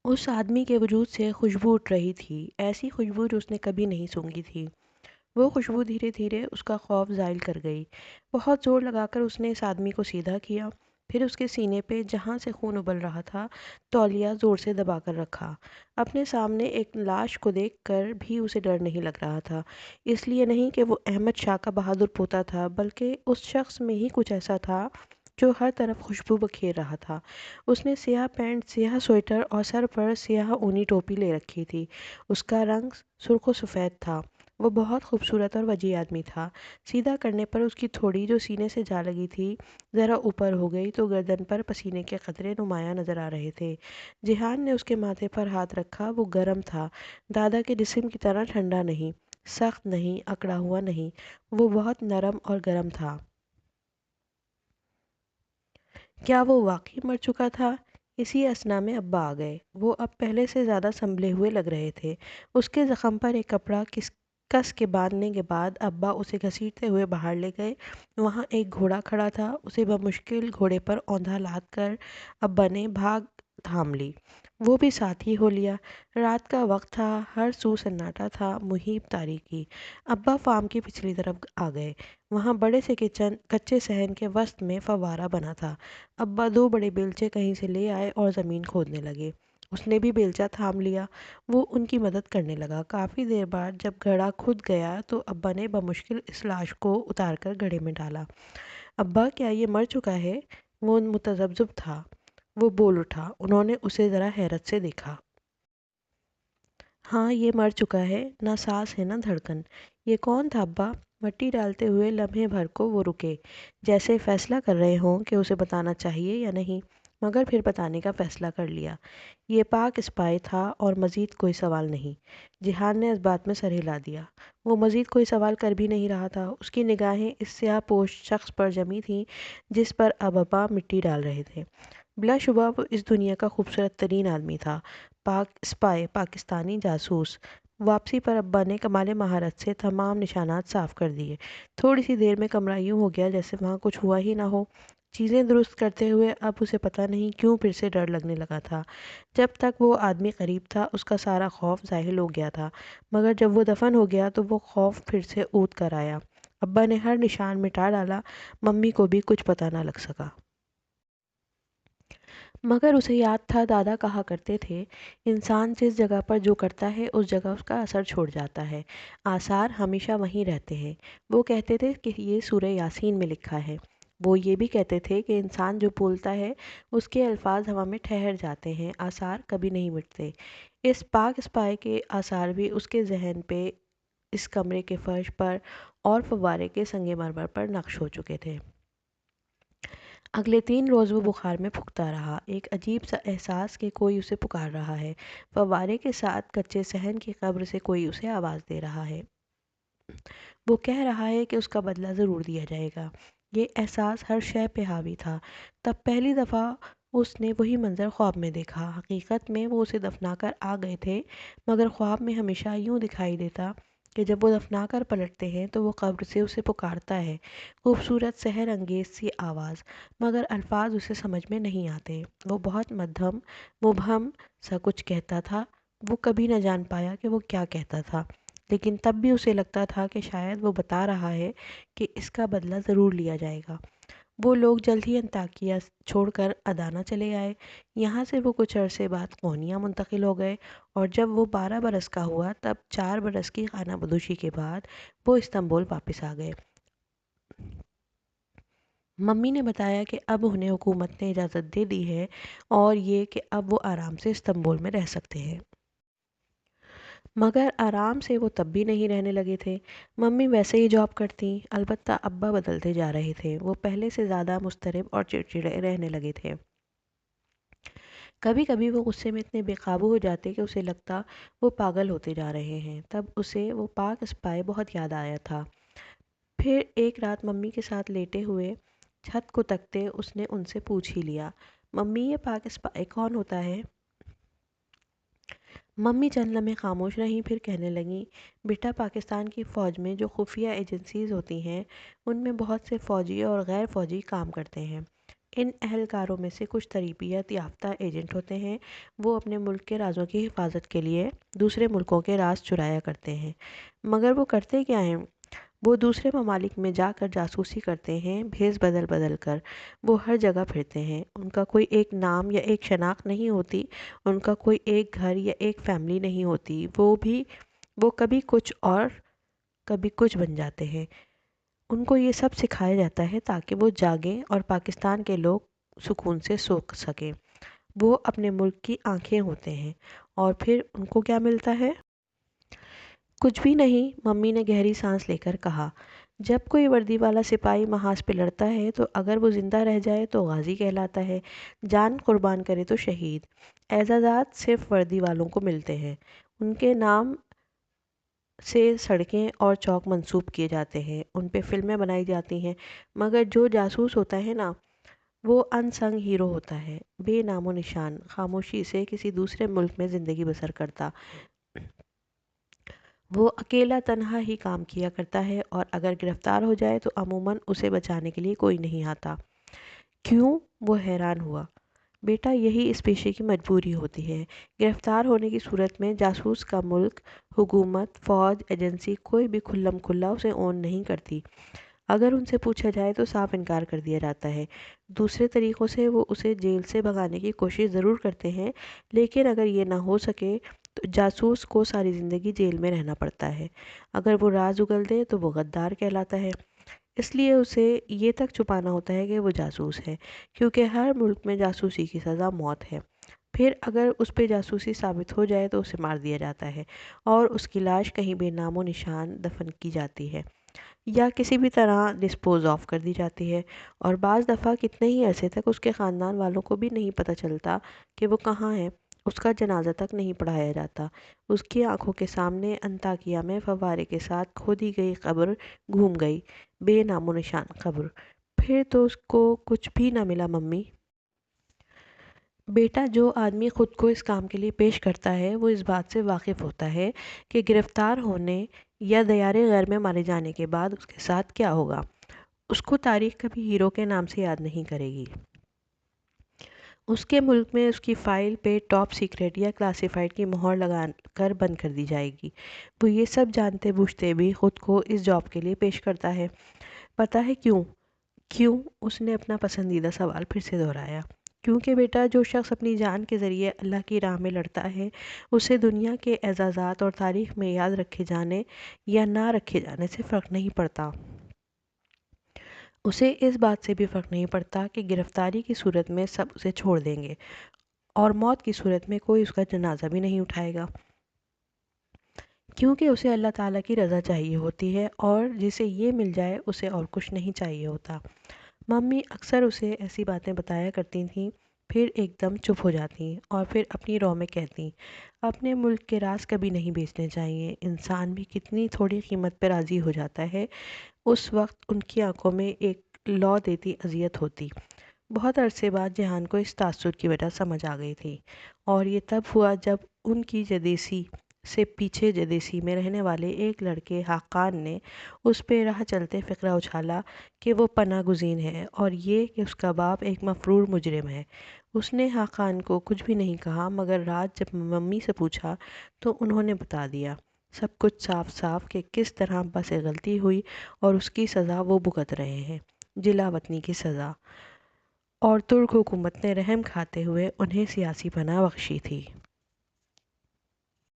اس آدمی کے وجود سے خوشبو اٹھ رہی تھی، ایسی خوشبو جو اس نے کبھی نہیں سونگھی تھی۔ وہ خوشبو دھیرے دھیرے اس کا خوف زائل کر گئی۔ بہت زور لگا کر اس نے اس آدمی کو سیدھا کیا، پھر اس کے سینے پہ جہاں سے خون ابل رہا تھا تولیہ زور سے دبا کر رکھا۔ اپنے سامنے ایک لاش کو دیکھ کر بھی اسے ڈر نہیں لگ رہا تھا، اس لیے نہیں کہ وہ احمد شاہ کا بہادر پوتا تھا، بلکہ اس شخص میں ہی کچھ ایسا تھا جو ہر طرف خوشبو بکھیر رہا تھا۔ اس نے سیاہ پینٹ، سیاہ سویٹر اور سر پر سیاہ اونی ٹوپی لے رکھی تھی۔ اس کا رنگ سرخ و سفید تھا۔ وہ بہت خوبصورت اور وجیح آدمی تھا۔ سیدھا کرنے پر اس کی تھوڑی جو سینے سے جا لگی تھی ذرا اوپر ہو گئی تو گردن پر پسینے کے قطرے نمایاں نظر آ رہے تھے۔ جہان نے اس کے ماتھے پر ہاتھ رکھا۔ وہ گرم تھا، دادا کے جسم کی طرح ٹھنڈا نہیں، سخت نہیں، اکڑا ہوا نہیں، وہ بہت نرم اور گرم تھا۔ کیا وہ واقعی مر چکا تھا؟ اسی اثنا میں ابا آ گئے۔ وہ اب پہلے سے زیادہ سنبھلے ہوئے لگ رہے تھے۔ اس کے زخم پر ایک کپڑا کس کے باندھنے کے بعد ابا اسے گھسیٹتے ہوئے باہر لے گئے۔ وہاں ایک گھوڑا کھڑا تھا۔ اسے بمشکل گھوڑے پر اوندھا لاد کر ابا نے بھاگ تھام لی۔ وہ بھی ساتھ ہی ہو لیا۔ رات کا وقت تھا، ہر سو سناٹا تھا، محیط تاریکی۔ ابا فارم کی پچھلی طرف آ گئے۔ وہاں بڑے سے کچے صحن کے وسط میں فوارہ بنا تھا۔ ابا دو بڑے بیلچے کہیں سے لے آئے اور زمین کھودنے لگے۔ اس نے بھی بیلچہ تھام لیا۔ وہ ان کی مدد کرنے لگا۔ کافی دیر بعد جب گھڑا کھد گیا تو ابا نے بمشکل اس لاش کو اتار کر گھڑے میں ڈالا۔ ابا، کیا یہ مر چکا ہے؟ وہ متذبذب تھا۔ وہ بول اٹھا۔ انہوں نے اسے ذرا حیرت سے دیکھا۔ ہاں، یہ مر چکا ہے، نہ سانس ہے نہ دھڑکن۔ یہ کون تھا ابا؟ مٹی ڈالتے ہوئے لمحے بھر کو وہ رکے، جیسے فیصلہ کر رہے ہوں کہ اسے بتانا چاہیے یا نہیں، مگر پھر بتانے کا فیصلہ کر لیا۔ یہ پاک اسپائی تھا اور مزید کوئی سوال نہیں۔ جہان نے اس بات میں سر ہلا دیا۔ وہ مزید کوئی سوال کر بھی نہیں رہا تھا۔ اس کی نگاہیں اس سیاہ پوش شخص پر جمی تھیں جس پر اب ابا مٹی ڈال رہے تھے۔ بلا شبہ وہ اس دنیا کا خوبصورت ترین آدمی تھا۔ پاک اسپائی، پاکستانی جاسوس۔ واپسی پر ابا نے کمال مہارت سے تمام نشانات صاف کر دیے۔ تھوڑی سی دیر میں کمرہ یوں ہو گیا جیسے وہاں کچھ ہوا ہی نہ ہو۔ چیزیں درست کرتے ہوئے اب اسے پتہ نہیں کیوں پھر سے ڈر لگنے لگا تھا۔ جب تک وہ آدمی قریب تھا اس کا سارا خوف ظاہر ہو گیا تھا، مگر جب وہ دفن ہو گیا تو وہ خوف پھر سے اود کر آیا۔ ابا نے ہر نشان مٹا ڈالا۔ ممی کو بھی کچھ پتہ نہ لگ سکا۔ مگر اسے یاد تھا، دادا کہا کرتے تھے، انسان جس جگہ پر جو کرتا ہے اس جگہ اس کا اثر چھوڑ جاتا ہے، آثار ہمیشہ وہیں رہتے ہیں۔ وہ کہتے تھے کہ یہ سورہ یاسین میں لکھا ہے۔ وہ یہ بھی کہتے تھے کہ انسان جو بولتا ہے اس کے الفاظ ہوا میں ٹھہر جاتے ہیں، آثار کبھی نہیں مٹتے۔ اس پاک اسپائی کے آثار بھی اس کے ذہن پہ، اس کمرے کے فرش پر اور فوارے کے سنگ مرمر پر نقش ہو چکے تھے۔ اگلے 3 روز وہ بخار میں پھکتا رہا، ایک عجیب سا احساس کہ کوئی اسے پکار رہا ہے، فوارے کے ساتھ کچے صحن کی قبر سے کوئی اسے آواز دے رہا ہے۔ وہ کہہ رہا ہے کہ اس کا بدلہ ضرور دیا جائے گا۔ یہ احساس ہر شے پہ حاوی تھا۔ تب پہلی دفعہ اس نے وہی منظر خواب میں دیکھا۔ حقیقت میں وہ اسے دفنا کر آ گئے تھے، مگر خواب میں ہمیشہ یوں دکھائی دیتا کہ جب وہ دفنا کر پلٹتے ہیں تو وہ قبر سے اسے پکارتا ہے، خوبصورت سحر انگیز سی آواز، مگر الفاظ اسے سمجھ میں نہیں آتے۔ وہ بہت مدھم، مبہم سا کچھ کہتا تھا۔ وہ کبھی نہ جان پایا کہ وہ کیا کہتا تھا، لیکن تب بھی اسے لگتا تھا کہ شاید وہ بتا رہا ہے کہ اس کا بدلہ ضرور لیا جائے گا۔ وہ لوگ جلد ہی انطاکیہ چھوڑ کر ادانا چلے آئے۔ یہاں سے وہ کچھ عرصے بعد قونیہ منتقل ہو گئے، اور جب وہ 12 برس کا ہوا تب 4 برس کی خانہ بدوشی کے بعد وہ استنبول واپس آ گئے۔ ممی نے بتایا کہ اب انہیں حکومت نے اجازت دے دی ہے، اور یہ کہ اب وہ آرام سے استنبول میں رہ سکتے ہیں۔ مگر آرام سے وہ تب بھی نہیں رہنے لگے تھے۔ ممی ویسے ہی جاب کرتیں، البتہ ابا بدلتے جا رہے تھے۔ وہ پہلے سے زیادہ مضطرب اور چڑچڑے رہنے لگے تھے۔ کبھی کبھی وہ غصے میں اتنے بے قابو ہو جاتے کہ اسے لگتا وہ پاگل ہوتے جا رہے ہیں۔ تب اسے وہ پاک اسپائی بہت یاد آیا تھا۔ پھر ایک رات ممی کے ساتھ لیٹے ہوئے چھت کو تکتے اس نے ان سے پوچھ ہی لیا، ممی، یہ پاک اسپائی کون ہوتا ہے؟ ممی چند لمحے خاموش رہیں، پھر کہنے لگیں، بیٹا، پاکستان کی فوج میں جو خفیہ ایجنسیز ہوتی ہیں ان میں بہت سے فوجی اور غیر فوجی کام کرتے ہیں۔ ان اہلکاروں میں سے کچھ تربیت یافتہ ایجنٹ ہوتے ہیں۔ وہ اپنے ملک کے رازوں کی حفاظت کے لیے دوسرے ملکوں کے راز چرایا کرتے ہیں۔ مگر وہ کرتے کیا ہیں؟ وہ دوسرے ممالک میں جا کر جاسوسی کرتے ہیں، بھیس بدل بدل کر۔ وہ ہر جگہ پھرتے ہیں۔ ان کا کوئی ایک نام یا ایک شناخت نہیں ہوتی، ان کا کوئی ایک گھر یا ایک فیملی نہیں ہوتی۔ وہ کبھی کچھ اور کبھی کچھ بن جاتے ہیں۔ ان کو یہ سب سکھایا جاتا ہے تاکہ وہ جاگیں اور پاکستان کے لوگ سکون سے سو سکیں۔ وہ اپنے ملک کی آنکھیں ہوتے ہیں۔ اور پھر ان کو کیا ملتا ہے؟ کچھ بھی نہیں، ممی نے گہری سانس لے کر کہا۔ جب کوئی وردی والا سپاہی محاذ پہ لڑتا ہے تو اگر وہ زندہ رہ جائے تو غازی کہلاتا ہے، جان قربان کرے تو شہید۔ اعزازات صرف وردی والوں کو ملتے ہیں۔ ان کے نام سے سڑکیں اور چوک منسوب کیے جاتے ہیں، ان پہ فلمیں بنائی جاتی ہیں، مگر جو جاسوس ہوتا ہے نا، وہ ان سنگ ہیرو ہوتا ہے، بے نام و نشان، خاموشی سے کسی دوسرے ملک میں زندگی بسر کرتا۔ وہ اکیلا تنہا ہی کام کیا کرتا ہے، اور اگر گرفتار ہو جائے تو عموماً اسے بچانے کے لیے کوئی نہیں آتا۔ کیوں؟ وہ حیران ہوا۔ بیٹا، یہی اس پیشے کی مجبوری ہوتی ہے۔ گرفتار ہونے کی صورت میں جاسوس کا ملک، حکومت، فوج، ایجنسی کوئی بھی کھلم کھلا اسے اون نہیں کرتی۔ اگر ان سے پوچھا جائے تو صاف انکار کر دیا جاتا ہے۔ دوسرے طریقوں سے وہ اسے جیل سے بھگانے کی کوشش ضرور کرتے ہیں، لیکن اگر یہ نہ ہو سکے تو جاسوس کو ساری زندگی جیل میں رہنا پڑتا ہے۔ اگر وہ راز اگل دے تو وہ غدار کہلاتا ہے۔ اس لیے اسے یہ تک چھپانا ہوتا ہے کہ وہ جاسوس ہے، کیونکہ ہر ملک میں جاسوسی کی سزا موت ہے۔ پھر اگر اس پہ جاسوسی ثابت ہو جائے تو اسے مار دیا جاتا ہے اور اس کی لاش کہیں بے نام و نشان دفن کی جاتی ہے، یا کسی بھی طرح ڈسپوز آف کر دی جاتی ہے، اور بعض دفعہ کتنے ہی عرصے تک اس کے خاندان والوں کو بھی نہیں پتہ چلتا کہ وہ کہاں ہے۔ اس کا جنازہ تک نہیں پڑھایا جاتا۔ اس کی آنکھوں کے سامنے انطاکیہ میں فوارے کے ساتھ کھودی گئی قبر گھوم گئی، بے نام و نشان قبر۔ پھر تو اس کو کچھ بھی نہ ملا ممی۔ بیٹا، جو آدمی خود کو اس کام کے لیے پیش کرتا ہے وہ اس بات سے واقف ہوتا ہے کہ گرفتار ہونے یا دیار غیر میں مارے جانے کے بعد اس کے ساتھ کیا ہوگا۔ اس کو تاریخ کبھی ہیرو کے نام سے یاد نہیں کرے گی۔ اس کے ملک میں اس کی فائل پہ ٹاپ سیکرٹ یا کلاسیفائڈ کی مہر لگا کر بند کر دی جائے گی۔ وہ یہ سب جانتے بوجھتے بھی خود کو اس جاب کے لیے پیش کرتا ہے۔ پتہ ہے کیوں؟ کیوں؟ اس نے اپنا پسندیدہ سوال پھر سے دہرایا۔ کیونکہ بیٹا، جو شخص اپنی جان کے ذریعے اللہ کی راہ میں لڑتا ہے، اسے دنیا کے اعزازات اور تاریخ میں یاد رکھے جانے یا نہ رکھے جانے سے فرق نہیں پڑتا۔ اسے اس بات سے بھی فرق نہیں پڑتا کہ گرفتاری کی صورت میں سب اسے چھوڑ دیں گے، اور موت کی صورت میں کوئی اس کا جنازہ بھی نہیں اٹھائے گا، کیونکہ اسے اللہ تعالیٰ کی رضا چاہیے ہوتی ہے، اور جسے یہ مل جائے اسے اور کچھ نہیں چاہیے ہوتا۔ ممی اکثر اسے ایسی باتیں بتایا کرتی تھیں، پھر ایک دم چپ ہو جاتیں اور پھر اپنی رو میں کہتیں، اپنے ملک کے راز کبھی نہیں بیچنے چاہیے۔ انسان بھی کتنی تھوڑی قیمت پہ راضی ہو جاتا ہے۔ اس وقت ان کی آنکھوں میں ایک لو دیتی اذیت ہوتی۔ بہت عرصے بعد جہان کو اس تاثر کی وجہ سمجھ آ گئی تھی، اور یہ تب ہوا جب ان کی جدیسی سے پیچھے جدیسی میں رہنے والے ایک لڑکے حقان نے اس پہ راہ چلتے فقرہ اچھالا کہ وہ پناہ گزین ہے، اور یہ کہ اس کا باپ ایک مفرور مجرم ہے۔ اس نے حقان کو کچھ بھی نہیں کہا، مگر رات جب ممی سے پوچھا تو انہوں نے بتا دیا سب کچھ صاف صاف کہ کس طرح ابا سے غلطی ہوئی، اور اس کی سزا وہ بھگت رہے ہیں، جلا وطنی کی سزا، اور ترک حکومت نے رحم کھاتے ہوئے انہیں سیاسی پناہ بخشی تھی۔